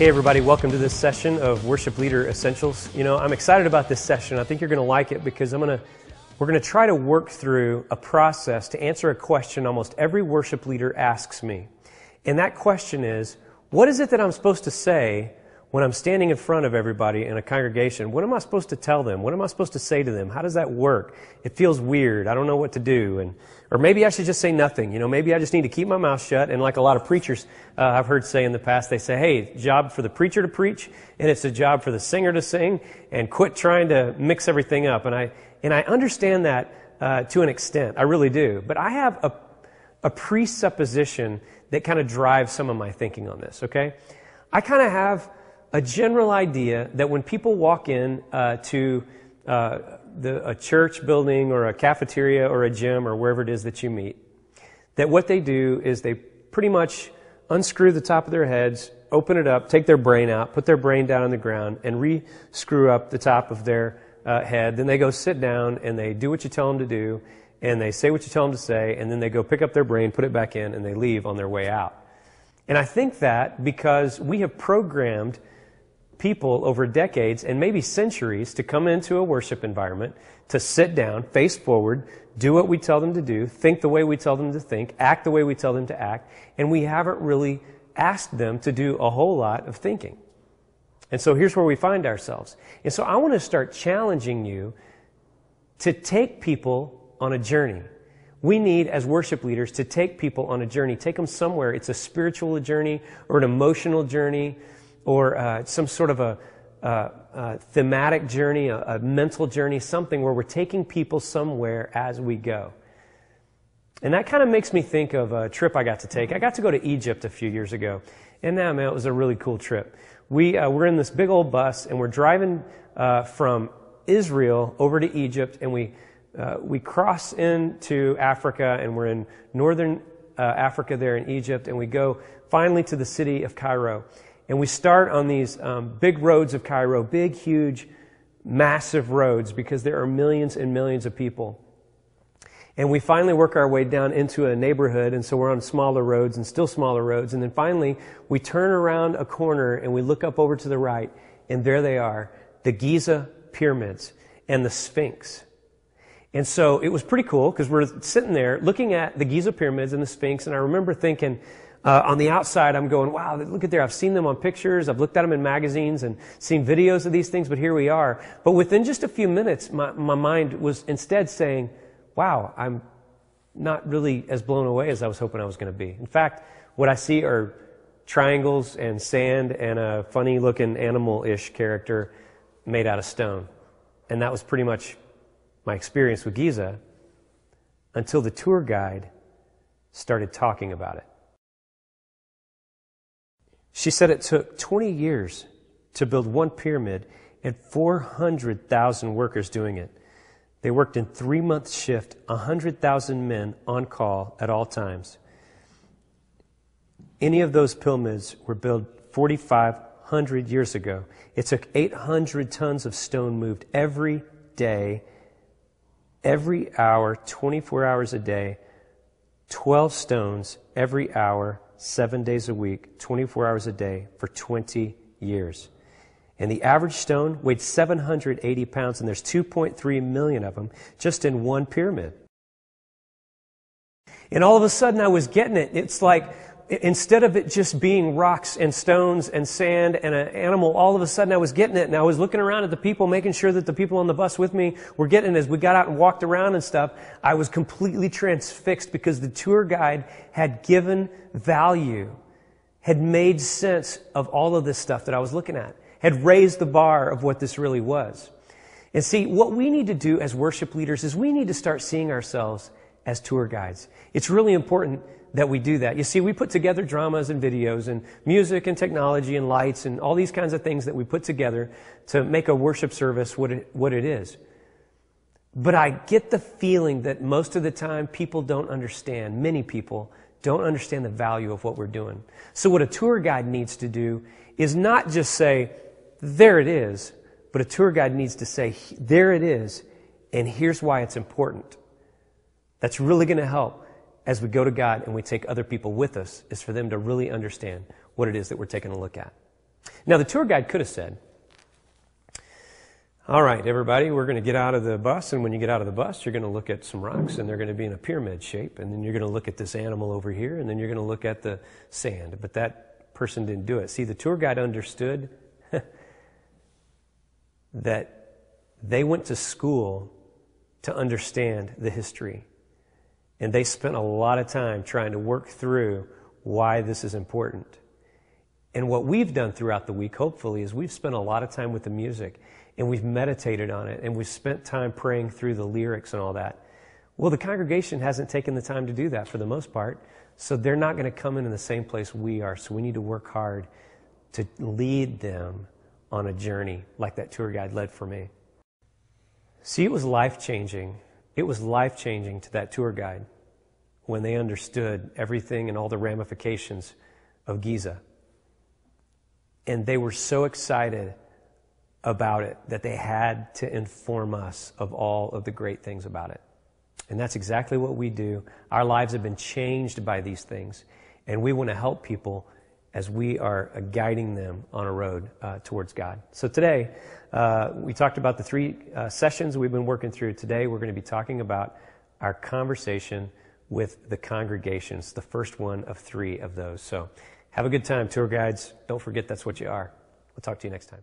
Hey everybody, welcome to this session of Worship Leader Essentials. You know, I'm excited about this session. I think you're going to like it because we're going to try to work through a process to answer a question almost every worship leader asks me. And that question is, what is it that I'm supposed to say when I'm standing in front of everybody in a congregation? What am I supposed to tell them? What am I supposed to say to them? How does that work? It feels weird. I don't know what to do. Or maybe I should just say nothing. You know, maybe I just need to keep my mouth shut. And like a lot of preachers I've heard say in the past, they say, hey, it's a job for the preacher to preach, and it's a job for the singer to sing, and quit trying to mix everything up. And I understand that to an extent. I really do. But I have a presupposition that kind of drives some of my thinking on this, okay? I kind of have a general idea that when people walk in to a church building or a cafeteria or a gym or wherever it is that you meet, that what they do is they pretty much unscrew the top of their heads, open it up, take their brain out, put their brain down on the ground, and re-screw up the top of their head. Then they go sit down and they do what you tell them to do, and they say what you tell them to say, and then they go pick up their brain, put it back in, and they leave on their way out. And I think that because we have programmed people over decades and maybe centuries to come into a worship environment, to sit down, face forward, do what we tell them to do, think the way we tell them to think, act the way we tell them to act, and we haven't really asked them to do a whole lot of thinking. And so here's where we find ourselves. And so I want to start challenging you to take people on a journey. We need, as worship leaders, to take people on a journey, take them somewhere. It's a spiritual journey or an emotional journey, or some sort of a thematic journey, a mental journey, something where we're taking people somewhere as we go. And that kind of makes me think of a trip I got to take. I got to go to Egypt a few years ago. And man, it was a really cool trip. We're in this big old bus, and we're driving from Israel over to Egypt, and we cross into Africa, and we're in northern Africa there in Egypt, and we go finally to the city of Cairo. And we start on these big roads of Cairo, big, huge, massive roads, because there are millions and millions of people. And we finally work our way down into a neighborhood, and so we're on smaller roads and still smaller roads. And then finally, we turn around a corner and we look up over to the right, and there they are, the Giza pyramids and the Sphinx. And so it was pretty cool, because we're sitting there looking at the Giza pyramids and the Sphinx, and I remember thinking, on the outside, I'm going, wow, look at there. I've seen them on pictures. I've looked at them in magazines and seen videos of these things, but here we are. But within just a few minutes, my mind was instead saying, wow, I'm not really as blown away as I was hoping I was going to be. In fact, what I see are triangles and sand and a funny-looking animal-ish character made out of stone. And that was pretty much my experience with Giza until the tour guide started talking about it. She said it took 20 years to build one pyramid and 400,000 workers doing it. They worked in 3-month shift, 100,000 men on call at all times. Any of those pyramids were built 4,500 years ago. It took 800 tons of stone moved every day, every hour, 24 hours a day, 12 stones every hour, 7 days a week, 24 hours a day for 20 years. And the average stone weighed 780 pounds, and there's 2.3 million of them just in one pyramid. And all of a sudden I was getting it. It's like, instead of it just being rocks and stones and sand and an animal, all of a sudden I was getting it, and I was looking around at the people, making sure that the people on the bus with me were getting it. As we got out and walked around and stuff, I was completely transfixed, because the tour guide had given value, had made sense of all of this stuff that I was looking at, had raised the bar of what this really was. And see, what we need to do as worship leaders is we need to start seeing ourselves as tour guides. It's really important that we do that. You see, we put together dramas and videos and music and technology and lights and all these kinds of things that we put together to make a worship service what it is. But I get the feeling that most of the time people don't understand, many people don't understand the value of what we're doing. So what a tour guide needs to do is not just say, there it is, but a tour guide needs to say, there it is, and here's why it's important. That's really going to help as we go to God and we take other people with us, is for them to really understand what it is that we're taking a look at. Now, the tour guide could have said, all right, everybody, we're going to get out of the bus, and when you get out of the bus, you're going to look at some rocks, and they're going to be in a pyramid shape, and then you're going to look at this animal over here, and then you're going to look at the sand. But that person didn't do it. See, the tour guide understood that they went to school to understand the history, and they spent a lot of time trying to work through why this is important. And what we've done throughout the week, hopefully, is we've spent a lot of time with the music, and we've meditated on it, and we've spent time praying through the lyrics and all that. Well, the congregation hasn't taken the time to do that for the most part, so they're not going to come in the same place we are, so we need to work hard to lead them on a journey like that tour guide led for me. See, it was life-changing. It was life-changing to that tour guide when they understood everything and all the ramifications of Giza. And they were so excited about it that they had to inform us of all of the great things about it. And that's exactly what we do. Our lives have been changed by these things, and we want to help people as we are guiding them on a road towards God. So today, we talked about the 3 sessions we've been working through. Today, we're going to be talking about our conversation with the congregations, the first one of 3 of those. So have a good time, tour guides. Don't forget that's what you are. We'll talk to you next time.